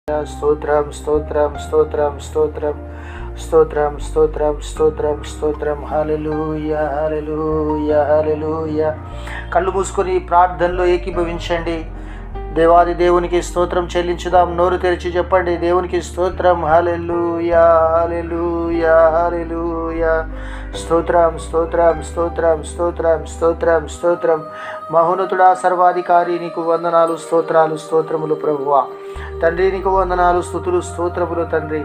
స్తోత్రం స్తోత్రం స్తోత్రం స్తోత్రం స్తోత్రం స్తోత్రం స్తోత్రం స్తోత్రం. హల్లెలూయా హల్లెలూయా హల్లెలూయా. కళ్ళు మూసుకొని ప్రార్థనలో ఏకీభవించండి. దేవాది దేవునికి స్తోత్రం చెల్లించుదాం. నోరు తెరిచి చెప్పండి, దేవునికి స్తోత్రం. హల్లెలూయా హల్లెలూయా హల్లెలూయా. స్తోత్రం స్తోత్రం స్తోత్రం స్తోత్రం స్తోత్రం స్తోత్రం. మహోన్నతుడా, సర్వాధికారి, నీకు వందనాలు, స్తోత్రాలు, స్తోత్రములు ప్రభువా. తండ్రి నీకు వందనాలు, స్తుతులు, స్తోత్రములు తండ్రి.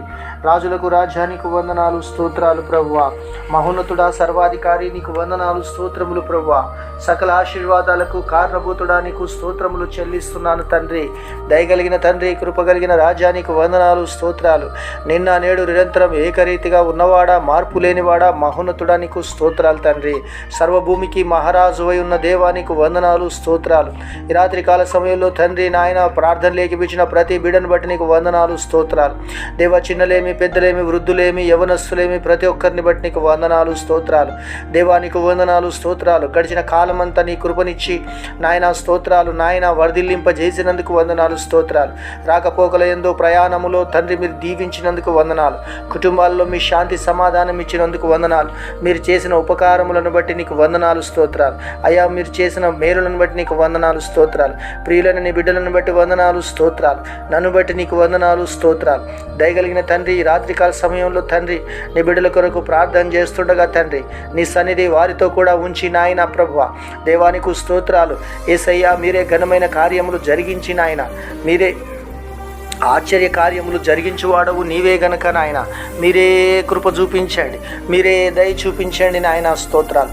రాజులకు రాజ్యానికి వందనాలు, స్తోత్రాలు ప్రభువా. మహోన్నతుడా, సర్వాధికారి, నీకు వందనాలు, స్తోత్రములు ప్రభువా. సకల ఆశీర్వాదాలకు కారణభూతుడా, నీకు స్తోత్రములు చెల్లిస్తున్నాను తండ్రి. దయగలిగిన తండ్రి, కృపగలిగిన రాజ్యానికి వందనాలు, స్తోత్రాలు. నిన్న నేడు నిరంతరం ఏకరీతిగా ఉన్నవాడా, మార్పు లేనివాడా, మహోన్నతుడా, నీకు స్తోత్రాలు తండ్రి. సర్వభూమికి మహారాజువై ఉన్న దేవానికి వందనాలు, స్తోత్రాలు. ఈ రాత్రి కాల సమయంలో తండ్రి నాయన ప్రార్థనలేకి పిలిచిన ప్రతి బిడ్డను బట్టి నీకు వందనాలు, స్తోత్రాలు. దేవ, చిన్నలేమి పెద్దలేమి వృద్ధులేమి యవనస్తులేమి ప్రతి ఒక్కరిని బట్టి నీకు వందనాలు, స్తోత్రాలు. దేవా నీకు వందనాలు, స్తోత్రాలు. గడిచిన కాలమంతా నీ కృపనిచ్చి నాయన స్తోత్రాలు. నాయన వర్ధిల్లింపజేసినందుకు వందనాలు, స్తోత్రాలు. రాకపోకల యందు ప్రయాణములో తండ్రి మీరు దీవించినందుకు వందనాలు. కుటుంబాల్లో మీ శాంతి సమాధానం ఇచ్చినందుకు వందనాలు. మీరు చేసిన ఉపకారములను బట్టి నీకు వందనాలు, స్తోత్రాలు. అయ్యా, మీరు చేసిన మేలులను బట్టి నీకు వందనాలు, స్తోత్రాలు. ప్రియులైన నీ బిడ్డలను బట్టి వందనాలు, స్తోత్రాలు. నన్ను బట్టి నీకు వందనాలు, స్తోత్రాలు. దయగలిగిన తండ్రి, ఈ రాత్రికాల సమయంలో తండ్రి నీ బిడ్డల కొరకు ప్రార్థన చేస్తుండగా తండ్రి నీ సన్నిధి వారితో కూడా ఉంచి నాయన ప్రభువా. దేవానికి స్తోత్రాలు. యేసయ్యా, మీరే ఘనమైన కార్యములు జరిగించి నాయన, మీరే ఆశ్చర్య కార్యములు జరిగించువాడవు నీవే గనక నాయన మీరే కృప చూపించండి, మీరే దయ చూపించండి నాయన. స్తోత్రాలు.